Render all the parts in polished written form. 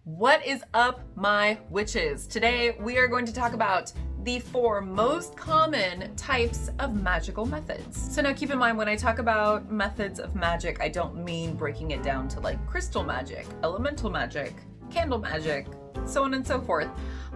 What is up, my witches? Today we are going to talk about the 4 most common types of magical methods. So now keep in mind, when I talk about methods of magic, I don't mean breaking it down to like crystal magic, elemental magic, candle magic, so on and so forth.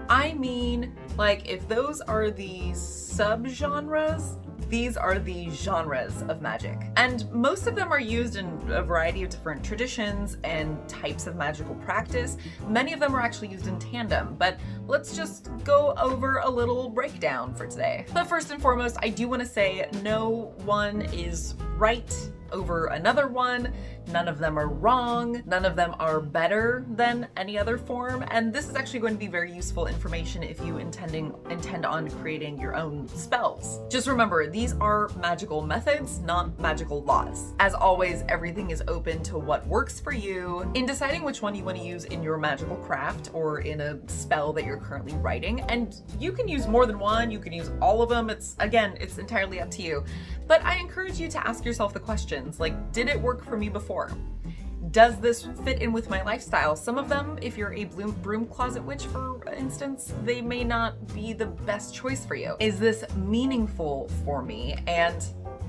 I mean, like, if those are the subgenres, these are the genres of magic. And most of them are used in a variety of different traditions and types of magical practice. Many of them are actually used in tandem, but let's just go over a little breakdown for today. But first and foremost, I do want to say no one is right over another one. None of them are wrong. None of them are better than any other form. And this is actually going to be very useful information if you intend on creating your own spells. Just remember, these are magical methods, not magical laws. As always, everything is open to what works for you. In deciding which one you want to use in your magical craft or in a spell that you're currently writing, and you can use more than one, you can use all of them. It's entirely up to you. But I encourage you to ask yourself the questions like, did it work for me before? Does this fit in with my lifestyle? Some of them, if you're a broom closet witch, for instance, they may not be the best choice for you. Is this meaningful for me? And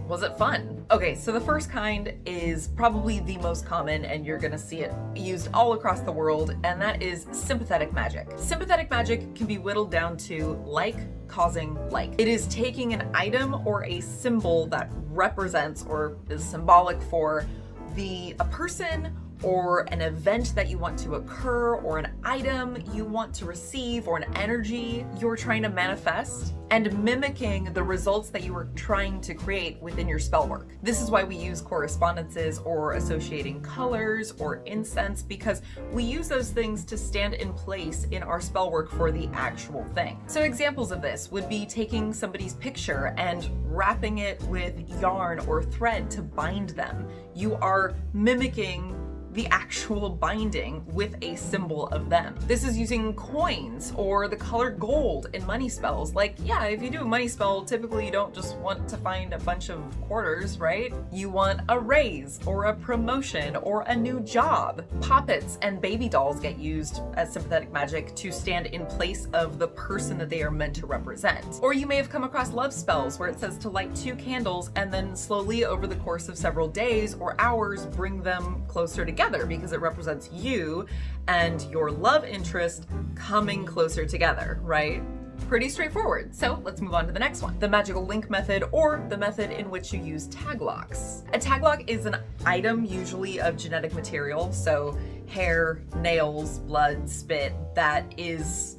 was it fun? Okay, so the first kind is probably the most common, and you're gonna see it used all across the world, and that is sympathetic magic. Sympathetic magic can be whittled down to like causing like. It is taking an item or a symbol that represents or is symbolic for a person or an event that you want to occur, or an item you want to receive, or an energy you're trying to manifest, and mimicking the results that you were trying to create within your spell work. This is why we use correspondences or associating colors or incense, because we use those things to stand in place in our spell work for the actual thing. So examples of this would be taking somebody's picture and wrapping it with yarn or thread to bind them. You are mimicking the actual binding with a symbol of them. This is using coins or the color gold in money spells. Like, yeah, if you do a money spell, typically you don't just want to find a bunch of quarters, right? You want a raise or a promotion or a new job. Poppets and baby dolls get used as sympathetic magic to stand in place of the person that they are meant to represent. Or you may have come across love spells where it says to light 2 candles and then slowly over the course of several days or hours bring them closer together, because it represents you and your love interest coming closer together, right? Pretty straightforward. So let's move on to the next one. The magical link method, or the method in which you use taglocks. A taglock is an item usually of genetic material, so hair, nails, blood, spit, that is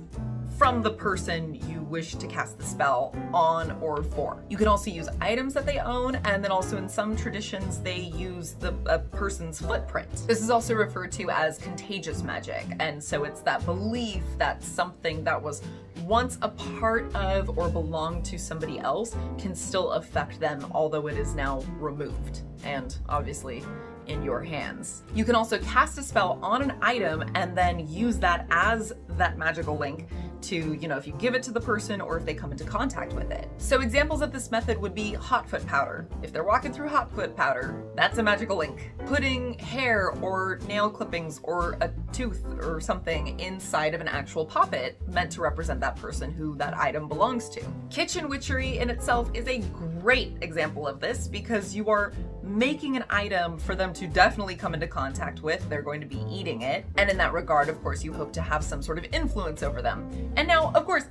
from the person you wish to cast the spell on or for. You can also use items that they own, and then also in some traditions they use a person's footprint. This is also referred to as contagious magic, and so it's that belief that something that was once a part of or belonged to somebody else can still affect them, although it is now removed and obviously in your hands. You can also cast a spell on an item and then use that as that magical link to, if you give it to the person or if they come into contact with it. So examples of this method would be hot foot powder. If they're walking through hot foot powder, that's a magical link. Putting hair or nail clippings or a tooth or something inside of an actual poppet meant to represent that person who that item belongs to. Kitchen witchery in itself is a great example of this, because you are making an item for them to definitely come into contact with. They're going to be eating it, and in that regard, of course, you hope to have some sort of influence over them. And now, of course,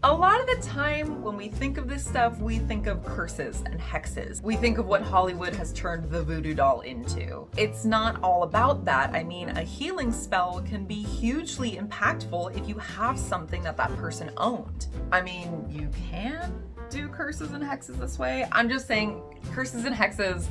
a lot of the time when we think of this stuff, we think of curses and hexes. We think of what Hollywood has turned the voodoo doll into. It's not all about that. I mean, a healing spell can be hugely impactful if you have something that person owned. I mean, you can do curses and hexes this way. I'm just saying, curses and hexes,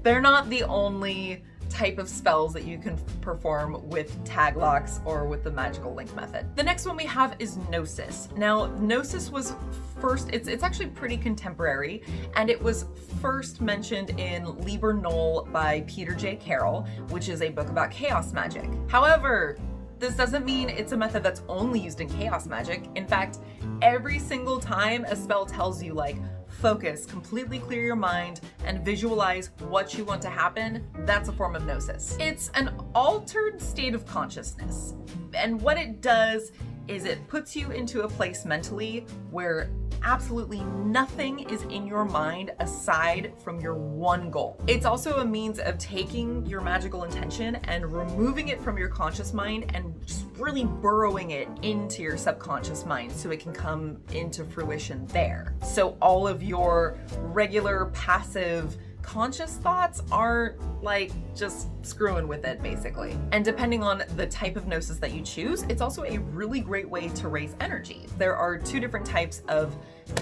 they're not the only type of spells that you can perform with taglocks or with the magical link method. The next one we have is gnosis. Now, gnosis was first, it's actually pretty contemporary, and it was first mentioned in Liber Noel by Peter J. Carroll, which is a book about chaos magic. However, this doesn't mean it's a method that's only used in chaos magic. In fact, every single time a spell tells you like focus, completely clear your mind, and visualize what you want to happen, that's a form of gnosis. It's an altered state of consciousness. And what it does is it puts you into a place mentally where absolutely nothing is in your mind aside from your one goal. It's also a means of taking your magical intention and removing it from your conscious mind and just really burrowing it into your subconscious mind so it can come into fruition there. So all of your regular passive conscious thoughts aren't like just screwing with it, basically. And depending on the type of gnosis that you choose, it's also a really great way to raise energy. There are two different types of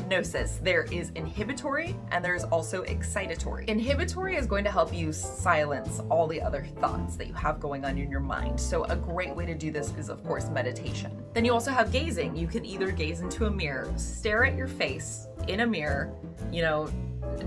gnosis. There is inhibitory and there's also excitatory. Inhibitory is going to help you silence all the other thoughts that you have going on in your mind. So a great way to do this is, of course, meditation. Then you also have gazing. You can either gaze into a mirror, stare at your face in a mirror,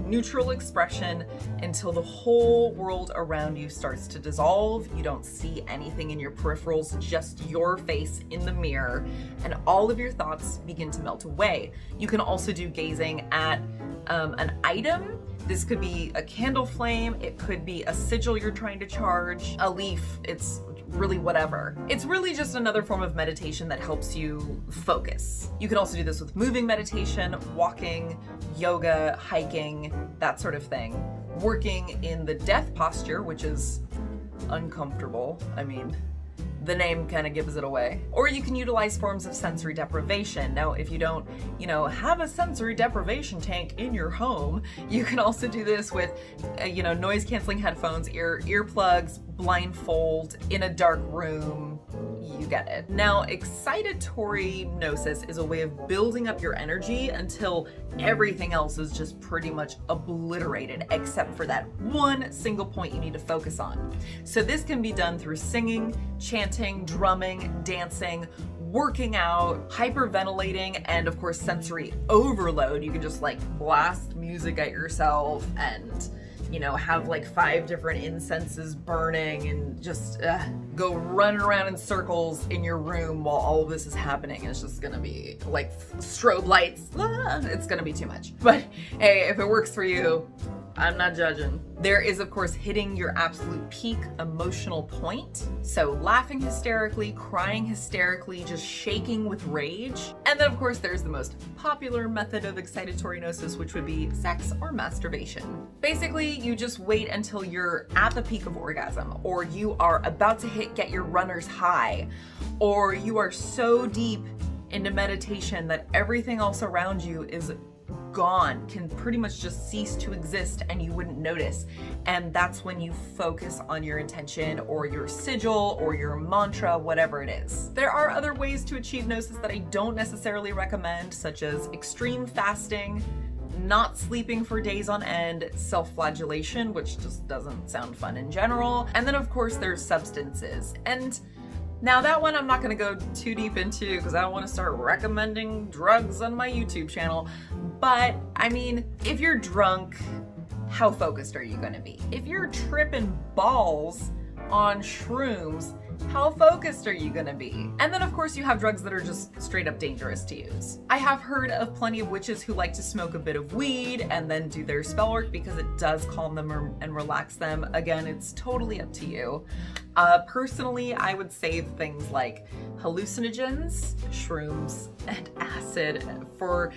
neutral expression until the whole world around you starts to dissolve. You don't see anything in your peripherals, just your face in the mirror, and all of your thoughts begin to melt away. You can also do gazing at an item. This could be a candle flame, it could be a sigil you're trying to charge, a leaf, it's really whatever. It's really just another form of meditation that helps you focus. You can also do this with moving meditation, walking, yoga, hiking, that sort of thing. Working in the death posture, which is uncomfortable. I mean, the name kind of gives it away. Or you can utilize forms of sensory deprivation. Now, if you don't, have a sensory deprivation tank in your home, you can also do this with, noise canceling headphones, earplugs, blindfold, in a dark room. You get it. Now, excitatory gnosis is a way of building up your energy until everything else is just pretty much obliterated, except for that one single point you need to focus on. So this can be done through singing, chanting, drumming, dancing, working out, hyperventilating, and of course sensory overload. You can just blast music at yourself and have 5 different incenses burning and just go running around in circles in your room while all of this is happening. It's just gonna be like strobe lights. It's gonna be too much. But hey, if it works for you, I'm not judging. There is, of course, hitting your absolute peak emotional point. So laughing hysterically, crying hysterically, just shaking with rage. And then, of course, there's the most popular method of excitatory gnosis, which would be sex or masturbation. Basically, you just wait until you're at the peak of orgasm, or you are about to get your runner's high, or you are so deep into meditation that everything else around you is gone, can pretty much just cease to exist and you wouldn't notice. And that's when you focus on your intention or your sigil or your mantra, whatever it is. There are other ways to achieve gnosis that I don't necessarily recommend, such as extreme fasting, not sleeping for days on end, self-flagellation, which just doesn't sound fun in general. And then of course there's substances. And now that one I'm not gonna go too deep into because I don't wanna start recommending drugs on my YouTube channel. But I mean, if you're drunk, how focused are you gonna be? If you're tripping balls on shrooms, how focused are you gonna be? And then of course you have drugs that are just straight up dangerous to use. I have heard of plenty of witches who like to smoke a bit of weed and then do their spell work because it does calm them and relax them. Again, it's totally up to you. Personally, I would save things like hallucinogens, shrooms, and acid for,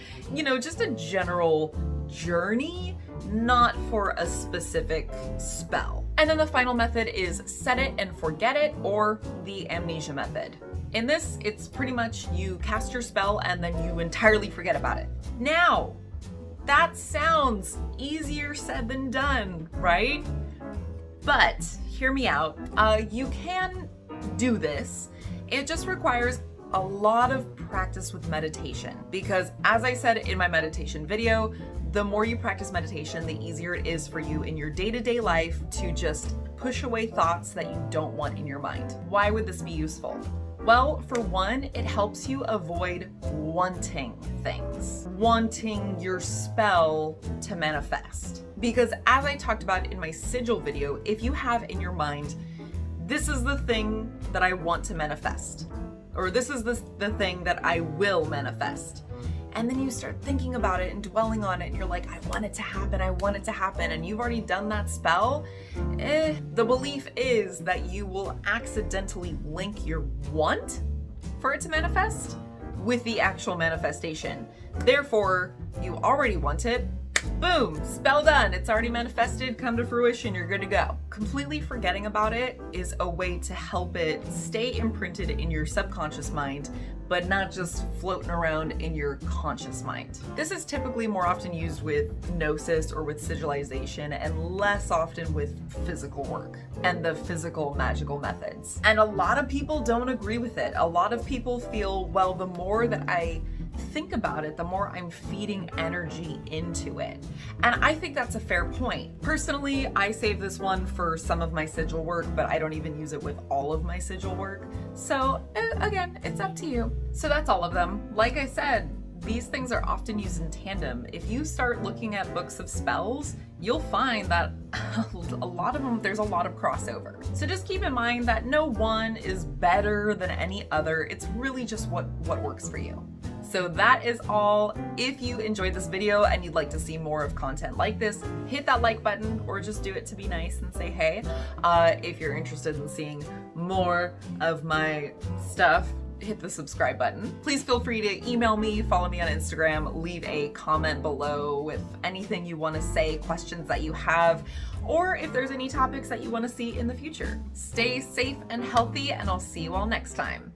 just a general journey, not for a specific spell. And then the final method is set it and forget it, or the amnesia method. In this, it's pretty much you cast your spell and then you entirely forget about it. Now, that sounds easier said than done, right? But hear me out. You can do this. It just requires a lot of practice with meditation, because as I said in my meditation video, the more you practice meditation, the easier it is for you in your day-to-day life to just push away thoughts that you don't want in your mind. Why would this be useful? Well, for one, it helps you avoid wanting things, wanting your spell to manifest. Because as I talked about in my sigil video, if you have in your mind, this is the thing that I want to manifest, or this is the thing that I will manifest, and then you start thinking about it and dwelling on it, and you're like, I want it to happen, I want it to happen, and you've already done that spell, the belief is that you will accidentally link your want for it to manifest with the actual manifestation. Therefore, you already want it. Boom, spell done. It's already manifested, come to fruition, you're good to go. Completely forgetting about it is a way to help it stay imprinted in your subconscious mind, but not just floating around in your conscious mind. This is typically more often used with gnosis or with sigilization, and less often with physical work and the physical magical methods. And a lot of people don't agree with it. A lot of people feel, well, the more that I think about it, the more I'm feeding energy into it. And I think that's a fair point. Personally, I save this one for some of my sigil work, but I don't even use it with all of my sigil work. So again, it's up to you. So that's all of them. Like I said, these things are often used in tandem. If you start looking at books of spells, you'll find that a lot of them, there's a lot of crossover. So just keep in mind that no one is better than any other. It's really just what works for you. So that is all. If you enjoyed this video and you'd like to see more of content like this, hit that like button or just do it to be nice and say hey. If you're interested in seeing more of my stuff, hit the subscribe button. Please feel free to email me, follow me on Instagram, leave a comment below with anything you want to say, questions that you have, or if there's any topics that you want to see in the future. Stay safe and healthy, and I'll see you all next time.